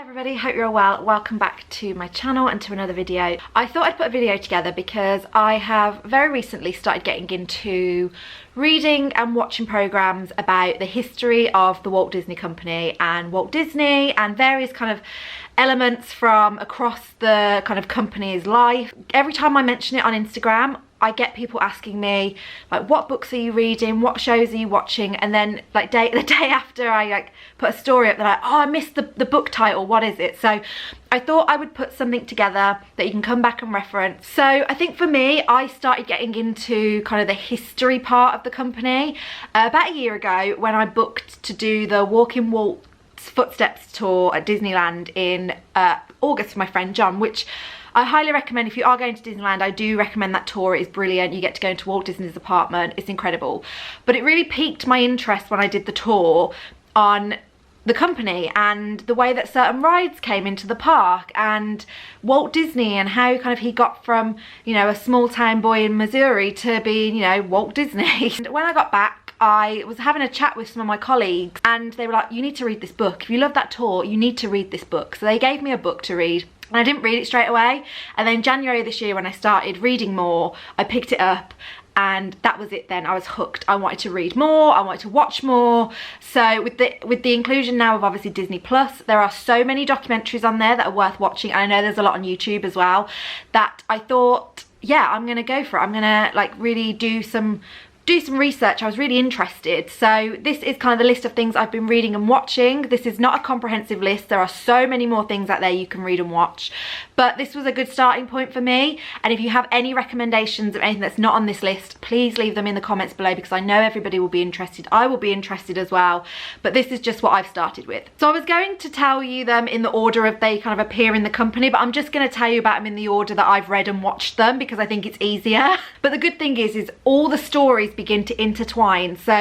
Hi everybody, hope you're all well. Welcome back to my channel and to another video. I thought I'd put a video together because I have very recently started getting into reading and watching programs about the history of the Walt Disney Company and Walt Disney and various kind of elements from across the kind of company's life. Every time I mention it on Instagram, I get people asking me, like, what books are you reading? What shows are you watching? And then, like, the day after I, like, put a story up, they're like, oh, I missed the book title. What is it? So I thought I would put something together that you can come back and reference. So I think for me, I started getting into kind of the history part of the company about a year ago when I booked to do the Walking Walt's Footsteps tour at Disneyland in August with my friend John, which I highly recommend. If you are going to Disneyland, I do recommend that tour. It is brilliant. You get to go into Walt Disney's apartment. It's incredible. But it really piqued my interest when I did the tour on the company and the way that certain rides came into the park and Walt Disney and how kind of he got from, you know, a small town boy in Missouri to being, you know, Walt Disney. And when I got back, I was having a chat with some of my colleagues and they were like, you need to read this book. If you love that tour, you need to read this book. So they gave me a book to read. And I didn't read it straight away. And then January this year when I started reading more, I picked it up and that was it then. I was hooked. I wanted to read more, I wanted to watch more. So with the inclusion now of obviously Disney Plus, there are so many documentaries on there that are worth watching. And I know there's a lot on YouTube as well, that I thought, yeah, I'm gonna go for it. I'm gonna like really do some research. I was really interested. So this is kind of the list of things I've been reading and watching. This is not a comprehensive list. There are so many more things out there you can read and watch, but this was a good starting point for me. And if you have any recommendations of anything that's not on this list, please leave them in the comments below because I know everybody will be interested. I will be interested as well, but this is just what I've started with. So I was going to tell you them in the order of they kind of appear in the company, but I'm just going to tell you about them in the order that I've read and watched them because I think it's easier. But the good thing is all the stories begin to intertwine. So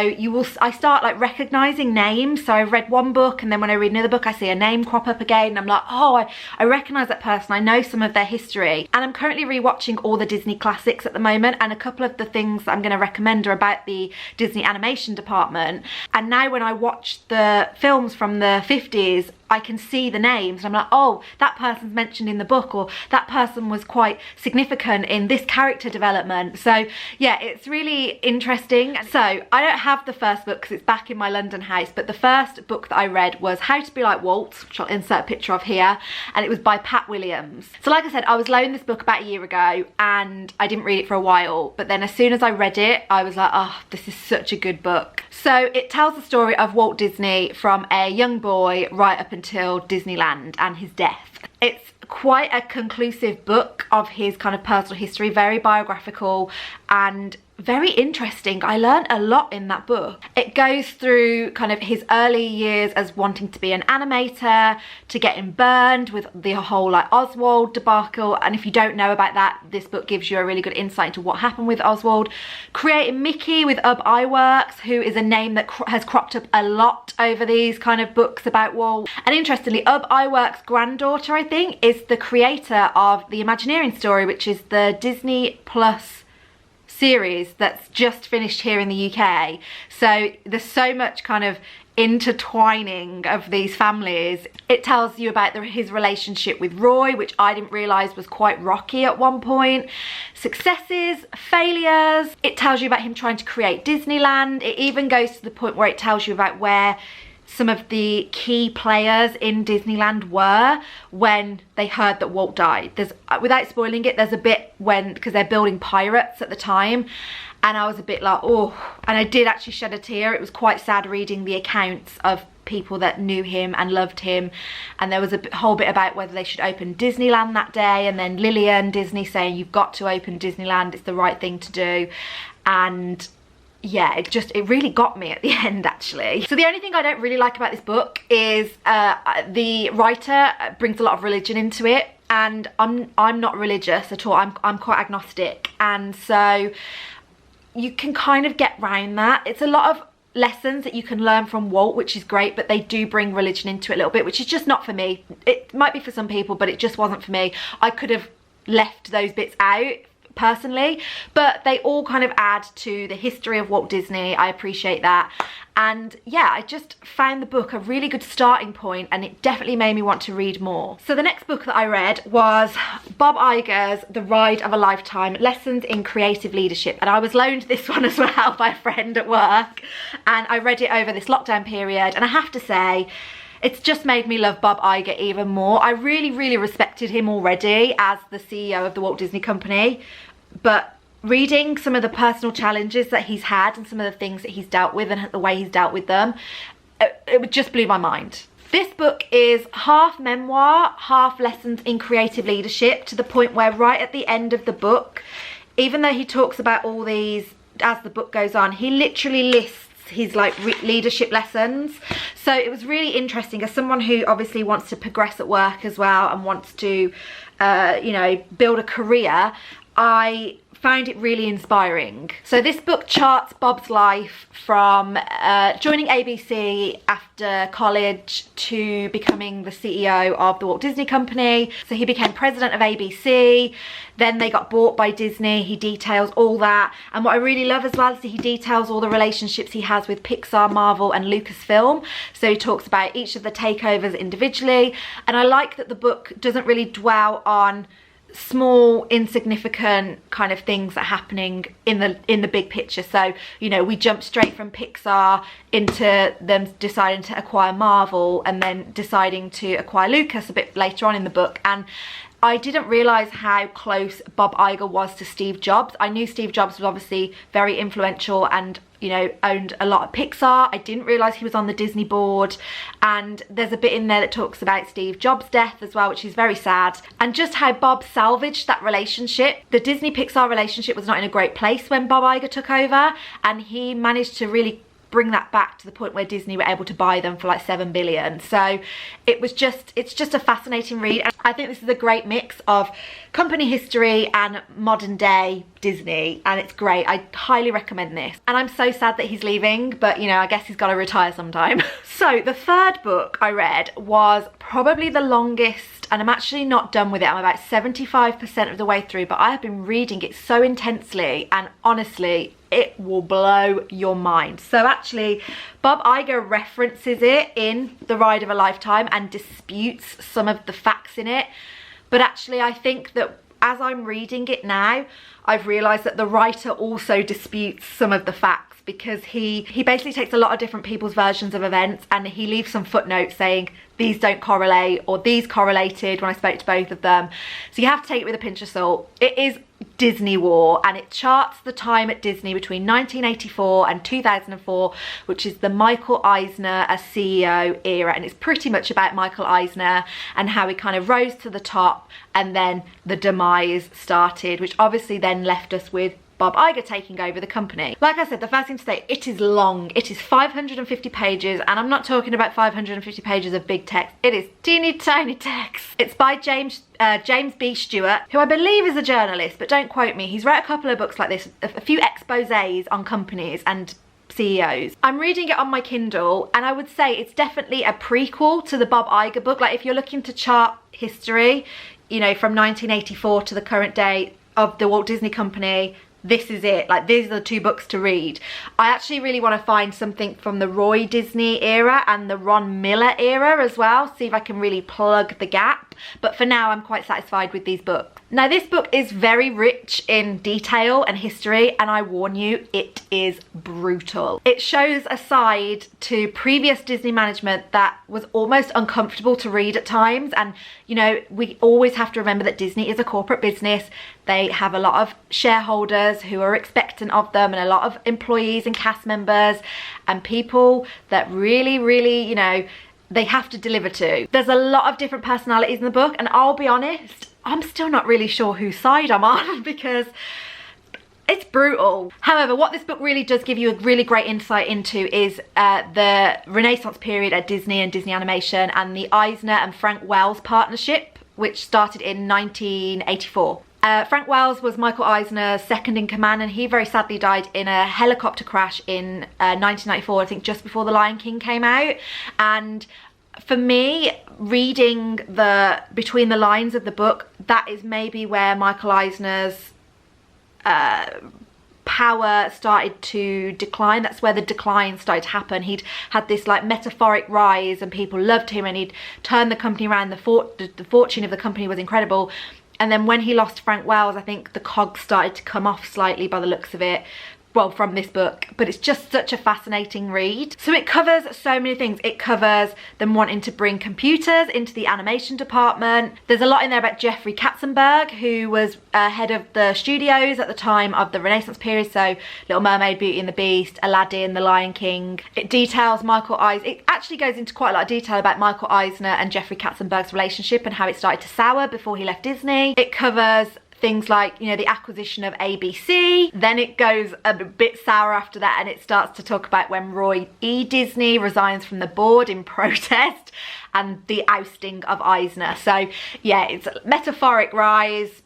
I start like recognizing names. So I've read one book and then when I read another book, I see a name crop up again and I'm like, oh, I recognize that person. I know some of their history. And I'm currently rewatching all the Disney classics at the moment, and a couple of the things that I'm going to recommend are about the Disney animation department. And now when I watch the films from the 50s, I can see the names and I'm like, oh, that person's mentioned in the book, or that person was quite significant in this character development. So yeah, it's really interesting. So I don't have the first book because it's back in my London house, but the first book that I read was How to Be Like Walt, which I'll insert a picture of here, and it was by Pat Willaims. So like I said, I was loaned this book about a year ago and I didn't read it for a while, but then as soon as I read it, I was like, oh, this is such a good book. So it tells the story of Walt Disney from a young boy right up until Disneyland and his death. It's quite a conclusive book of his kind of personal history, very biographical and very interesting. I learned a lot in that book. It goes through kind of his early years as wanting to be an animator, to getting burned with the whole like Oswald debacle. And if you don't know about that, this book gives you a really good insight into what happened with Oswald. Creating Mickey with Iwerks, who is a name that has cropped up a lot over these kind of books about Walt. And interestingly, Iwerks' granddaughter, I think, is the creator of the Imagineering Story, which is the Disney Plus series that's just finished here in the UK. So there's so much kind of intertwining of these families. It tells you about his relationship with Roy, which I didn't realise was quite rocky at one point. Successes, failures. It tells you about him trying to create Disneyland. It even goes to the point where it tells you about where some of the key players in Disneyland were when they heard that Walt died. There's, without spoiling it, there's a bit when, because they're building pirates at the time, and I was a bit like, oh, and I did actually shed a tear. It was quite sad reading the accounts of people that knew him and loved him, and there was a whole bit about whether they should open Disneyland that day, and then Lillian Disney saying, you've got to open Disneyland, it's the right thing to do. And yeah, it really got me at the end, actually. So the only thing I don't really like about this book is the writer brings a lot of religion into it, and I'm not religious at all. I'm quite agnostic, and so you can kind of get round that. It's a lot of lessons that you can learn from Walt, which is great, but they do bring religion into it a little bit, which is just not for me. It might be for some people, but it just wasn't for me. I could have left those bits out personally, but they all kind of add to the history of Walt Disney. I appreciate that. And yeah, I just found the book a really good starting point, and it definitely made me want to read more. So the next book that I read was Bob Iger's The Ride of a Lifetime, Lessons in Creative Leadership. And I was loaned this one as well by a friend at work, and I read it over this lockdown period, and I have to say, it's just made me love Bob Iger even more. I really, really respected him already as the CEO of the Walt Disney Company, but reading some of the personal challenges that he's had and some of the things that he's dealt with and the way he's dealt with them, it just blew my mind. This book is half memoir, half lessons in creative leadership, to the point where right at the end of the book, even though he talks about all these as the book goes on, he literally lists his like leadership lessons. So it was really interesting as someone who obviously wants to progress at work as well and wants to you know, build a career. I found it really inspiring. So this book charts Bob's life from joining ABC after college to becoming the CEO of the Walt Disney Company. So he became president of ABC, then they got bought by Disney. He details all that, and what I really love as well is that he details all the relationships he has with Pixar, Marvel and Lucasfilm. So he talks about each of the takeovers individually, and I like that the book doesn't really dwell on small insignificant kind of things that are happening in the big picture. So, you know, we jump straight from Pixar into them deciding to acquire Marvel and then deciding to acquire Lucas a bit later on in the book. And I didn't realise how close Bob Iger was to Steve Jobs. I knew Steve Jobs was obviously very influential and, you know, owned a lot of Pixar. I didn't realise he was on the Disney board. And there's a bit in there that talks about Steve Jobs' death as well, which is very sad. And just how Bob salvaged that relationship. The Disney-Pixar relationship was not in a great place when Bob Iger took over, and he managed to really bring that back to the point where Disney were able to buy them for like 7 billion. So it's just a fascinating read. And I think this is a great mix of company history and modern day Disney, and it's great. I highly recommend this. And I'm so sad that he's leaving, but you know, I guess he's got to retire sometime. So the third book I read was probably the longest, and I'm actually not done with it. I'm about 75% of the way through, but I have been reading it so intensely, and honestly, it will blow your mind. So actually, Bob Iger references it in The Ride of a Lifetime and disputes some of the facts in it. But actually, I think that as I'm reading it now, I've realised that the writer also disputes some of the facts, because he basically takes a lot of different people's versions of events and he leaves some footnotes saying these don't correlate or these correlated when I spoke to both of them. So you have to take it with a pinch of salt. It is DisneyWar, and it charts the time at Disney between 1984 and 2004, which is the Michael Eisner as CEO era, and it's pretty much about Michael Eisner and how he kind of rose to the top and then the demise started, which obviously then left us with Bob Iger taking over the company. Like I said, the first thing to say, it is long. It is 550 pages, and I'm not talking about 550 pages of big text. It is teeny tiny text. It's by James B. Stewart, who I believe is a journalist, but don't quote me. He's wrote a couple of books like this, a few exposés on companies and CEOs. I'm reading it on my Kindle, and I would say it's definitely a prequel to the Bob Iger book. Like if you're looking to chart history, you know, from 1984 to the current day of the Walt Disney Company, this is it. Like, these are the two books to read. I actually really want to find something from the Roy Disney era and the Ron Miller era as well, see if I can really plug the gap. But for now, I'm quite satisfied with these books. Now, this book is very rich in detail and history, and I warn you, it is brutal. It shows a side to previous Disney management that was almost uncomfortable to read at times. And, you know, we always have to remember that Disney is a corporate business. They have a lot of shareholders who are expectant of them, and a lot of employees and cast members and people that really, really, you know, they have to deliver to. There's a lot of different personalities in the book, and I'll be honest, I'm still not really sure whose side I'm on because it's brutal. However, what this book really does give you a really great insight into is the Renaissance period at Disney and Disney Animation, and the Eisner and Frank Wells partnership, which started in 1984. Frank Wells was Michael Eisner's second in command, and he very sadly died in a helicopter crash in 1994, I think just before The Lion King came out. And for me, reading between the lines of the book, that is maybe where Michael Eisner's power started to decline. That's where the decline started to happen. He'd had this like metaphoric rise and people loved him, and he'd turned the company around. The fortune of the company was incredible. And then when he lost Frank Wells, I think the cogs started to come off slightly by the looks of it. Well, from this book, but it's just such a fascinating read. So it covers so many things. It covers them wanting to bring computers into the animation department. There's a lot in there about Jeffrey Katzenberg, who was head of the studios at the time of the Renaissance period, so Little Mermaid, Beauty and the Beast, Aladdin, The Lion King. It details Michael Eisner. It actually goes into quite a lot of detail about Michael Eisner and Jeffrey Katzenberg's relationship and how it started to sour before he left Disney. It covers things like, you know, the acquisition of ABC. Then it goes a bit sour after that, and it starts to talk about when Roy E. Disney resigns from the board in protest and the ousting of Eisner. So yeah, it's metaphoric rise,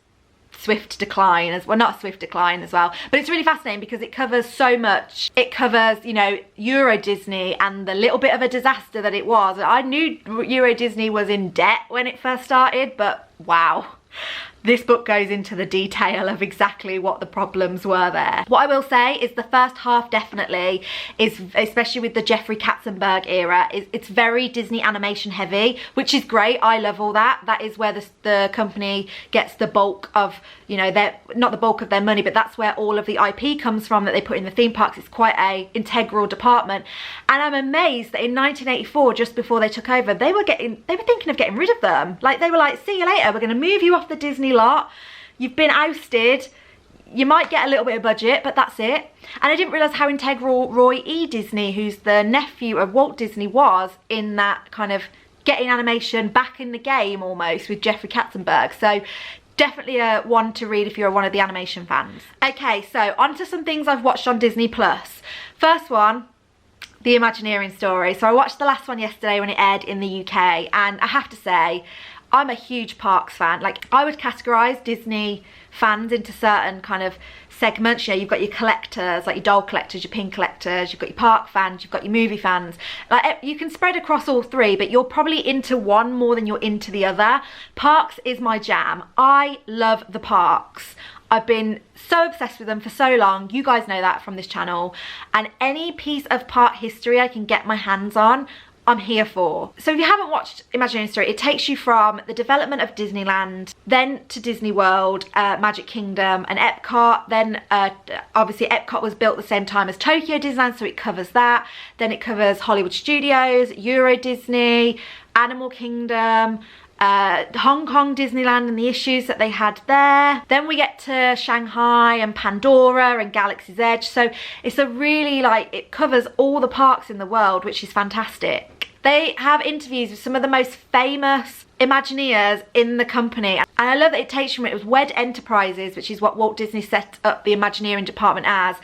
swift decline as well, not a swift decline as well, but it's really fascinating because it covers so much. It covers, you know, Euro Disney and the little bit of a disaster that it was. I knew Euro Disney was in debt when it first started, but wow. This book goes into the detail of exactly what the problems were there. What I will say is the first half definitely is, especially with the Jeffrey Katzenberg era, it's very Disney animation heavy, which is great. I love all that. That is where the company gets the bulk of, you know, not the bulk of their money, but that's where all of the IP comes from that they put in the theme parks. It's quite a integral department. And I'm amazed that in 1984, just before they took over, they were thinking of getting rid of them. Like, they were like, see you later, we're going to move you off the Disney lot. You've been ousted. You might get a little bit of budget, but that's it. And I didn't realise how integral Roy E. Disney, who's the nephew of Walt Disney, was in that kind of getting animation back in the game almost with Jeffrey Katzenberg. So definitely a one to read if you're one of the animation fans. Okay, so on to some things I've watched on Disney Plus. First one, the Imagineering Story. So I watched the last one yesterday when it aired in the UK, and I have to say, I'm a huge parks fan. Like, I would categorise Disney fans into certain kind of segments. You know, you've got your collectors, like your doll collectors, your pin collectors, you've got your park fans, you've got your movie fans. Like, you can spread across all three, but you're probably into one more than you're into the other. Parks is my jam. I love the parks. I've been so obsessed with them for so long. You guys know that from this channel. And any piece of park history I can get my hands on, I'm here for. So if you haven't watched Imagineering Story, it takes you from the development of Disneyland, then to Disney World, Magic Kingdom and Epcot. Then obviously Epcot was built at the same time as Tokyo Disneyland, so it covers that. Then it covers Hollywood Studios, Euro Disney, Animal Kingdom, Hong Kong Disneyland and the issues that they had there. Then we get to Shanghai and Pandora and Galaxy's Edge. So it's a really, like, it covers all the parks in the world, which is fantastic. They have interviews with some of the most famous Imagineers in the company, and I love that it takes from it was WED Enterprises, which is what Walt Disney set up the Imagineering department as,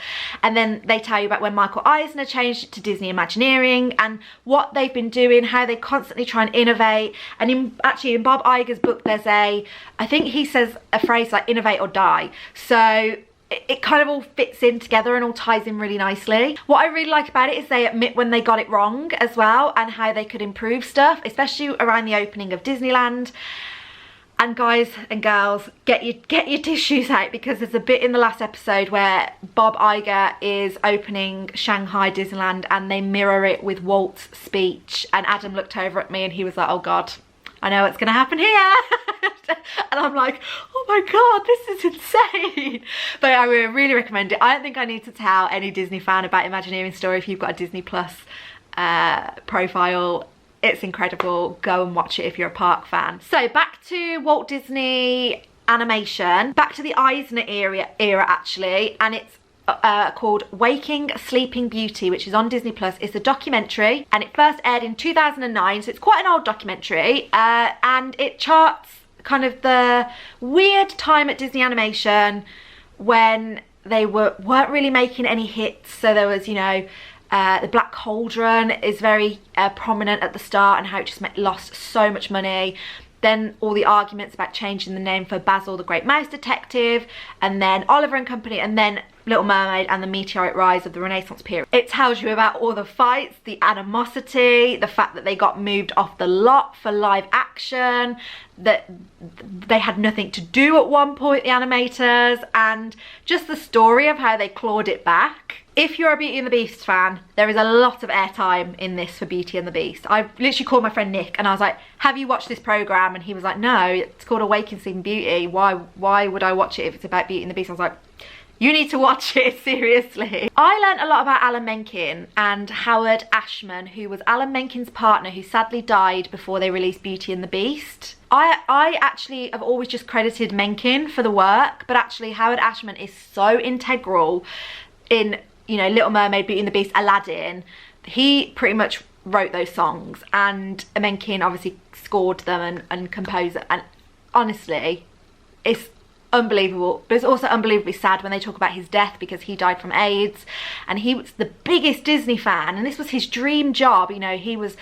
and then they tell you about when Michael Eisner changed it to Disney Imagineering and what they've been doing, how they constantly try and innovate. And actually in Bob Iger's book there's I think he says a phrase like innovate or die. So it kind of all fits in together and all ties in really nicely. What I really like about it is they admit when they got it wrong as well, and how they could improve stuff, especially around the opening of Disneyland. And guys and girls, get your tissues out, because there's a bit in the last episode where Bob Iger is opening Shanghai Disneyland and they mirror it with Walt's speech. And Adam looked over at me and he was like, oh God, I know what's gonna happen here. And I'm like, oh my God, this is insane. But I would really recommend it. I don't think I need to tell any Disney fan about Imagineering Story. If you've got a Disney Plus profile, it's incredible. Go and watch it if you're a park fan. So back to Walt Disney animation, back to the Eisner era actually, and it's called Waking Sleeping Beauty, which is on Disney Plus. It's a documentary and it first aired in 2009, so it's quite an old documentary, and it charts kind of the weird time at Disney Animation when they weren't really making any hits. So there was, you know, the Black Cauldron is very prominent at the start and how it just lost so much money. Then all the arguments about changing the name for Basil the Great Mouse Detective, and then Oliver and Company, and then Little Mermaid and the meteoric rise of the Renaissance period. It tells you about all the fights, the animosity, the fact that they got moved off the lot for live action, that they had nothing to do at one point, the animators, and just the story of how they clawed it back. If you're a Beauty and the Beast fan, there is a lot of airtime in this for Beauty and the Beast. I literally called my friend Nick and I was like, have you watched this programme? And he was like, no, it's called Awaken Sleeping Beauty. Why would I watch it if it's about Beauty and the Beast? I was like, you need to watch it, seriously. I learned a lot about Alan Menken and Howard Ashman, who was Alan Menken's partner, who sadly died before they released Beauty and the Beast. I actually have always just credited Menken for the work, but actually Howard Ashman is so integral in, you know, Little Mermaid, Beauty and the Beast, Aladdin. He pretty much wrote those songs, and Menken obviously scored them and composed it, and honestly, it's unbelievable. But it's also unbelievably sad when they talk about his death, because he died from AIDS and he was the biggest Disney fan and this was his dream job. You know, he was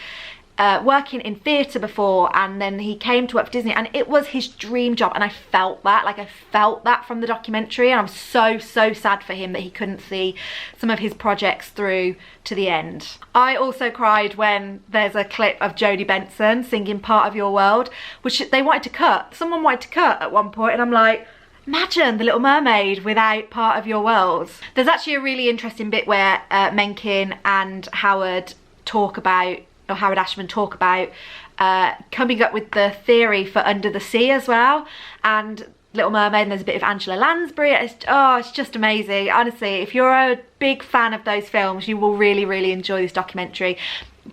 working in theatre before, and then he came to work for Disney, and it was his dream job, and I felt that, like I felt that from the documentary, and I'm so sad for him that he couldn't see some of his projects through to the end. I also cried when there's a clip of Jodie Benson singing Part of Your World, which they wanted to cut. Someone wanted to cut at one point, and I'm like, imagine The Little Mermaid without Part of Your World. There's actually a really interesting bit where Menken and Howard Ashman talk about coming up with the theory for Under the Sea as well, and Little Mermaid, and there's a bit of Angela Lansbury. It's just amazing. Honestly, if you're a big fan of those films, you will really enjoy this documentary.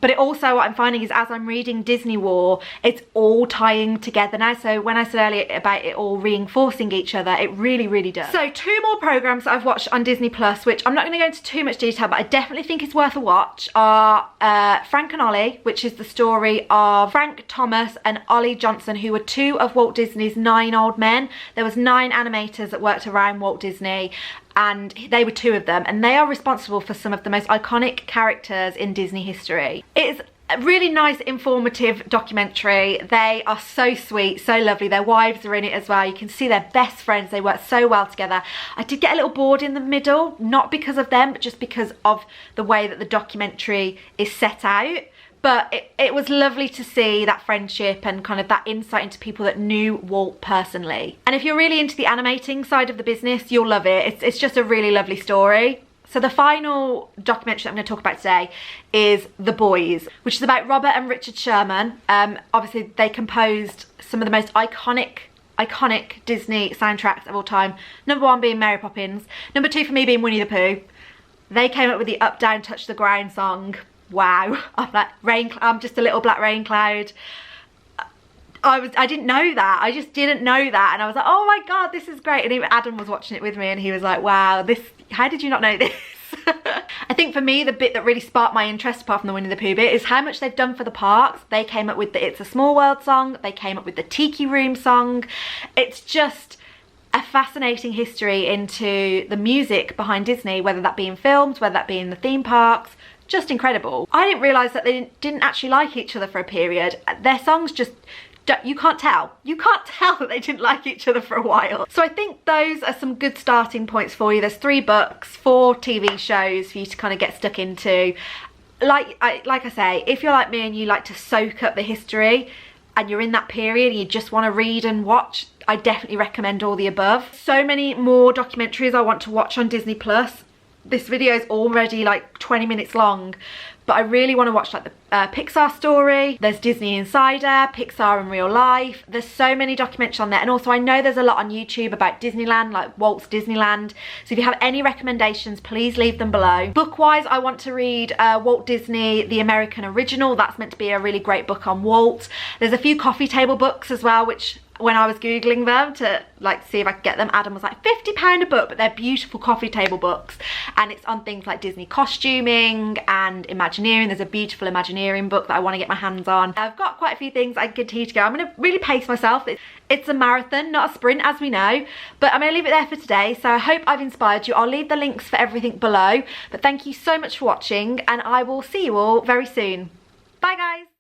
But it also, what I'm finding is, as I'm reading DisneyWar, it's all tying together now. So when I said earlier about it all reinforcing each other, it really does. So 2 more programmes that I've watched on Disney Plus, which I'm not going to go into too much detail, but I definitely think it's worth a watch, are Frank and Ollie, which is the story of Frank Thomas and Ollie Johnson, who were 2 of Walt Disney's 9 old men. There was 9 animators that worked around Walt Disney, and they were 2 of them, and they are responsible for some of the most iconic characters in Disney history. It's a really nice, informative documentary. They are so sweet, so lovely. Their wives are in it as well. You can see they're best friends. They work so well together. I did get a little bored in the middle, not because of them, but just because of the way that the documentary is set out. But it was lovely to see that friendship and kind of that insight into people that knew Walt personally. And if you're really into the animating side of the business, you'll love it. It's just a really lovely story. So the final documentary that I'm going to talk about today is The Boys, which is about Robert and Richard Sherman. Obviously, they composed some of the most iconic Disney soundtracks of all time. Number 1 being Mary Poppins. Number 2 for me being Winnie the Pooh. They came up with the Up, Down, Touch the Ground song. Wow, I'm just a little black rain cloud. I didn't know that. I just didn't know that, and I was like, oh my god, this is great. And even Adam was watching it with me, and he was like, wow, how did you not know this? I think for me, the bit that really sparked my interest, apart from the Winnie the Pooh bit, is how much they've done for the parks. They came up with the It's a Small World song. They came up with the Tiki Room song. It's just a fascinating history into the music behind Disney, whether that be in films, whether that be in the theme parks. Just incredible. I didn't realise that they didn't actually like each other for a period. Their songs just, you can't tell. You can't tell that they didn't like each other for a while. So I think those are some good starting points for you. There's 3 books, 4 TV shows for you to kind of get stuck into. Like I say, if you're like me and you like to soak up the history and you're in that period and you just want to read and watch, I definitely recommend all the above. So many more documentaries I want to watch on Disney Plus. This video is already like 20 minutes long, but I really want to watch like the Pixar Story. There's Disney Insider, Pixar in Real Life. There's so many documentaries on there, and also I know there's a lot on YouTube about Disneyland, like Walt's Disneyland. So if you have any recommendations, please leave them below. Book-wise, I want to read Walt Disney, The American Original. That's meant to be a really great book on Walt. There's a few coffee table books as well, which when I was googling them to like see if I could get them, Adam was like £50 a book, but they're beautiful coffee table books, and it's on things like Disney costuming and Imagineering. There's a beautiful Imagineering book that I want to get my hands on. I've got quite a few things I continue to go. I'm going to really pace myself. It's a marathon, not a sprint, as we know, but I'm going to leave it there for today. So I hope I've inspired you. I'll leave the links for everything below, but thank you so much for watching, and I will see you all very soon. Bye guys.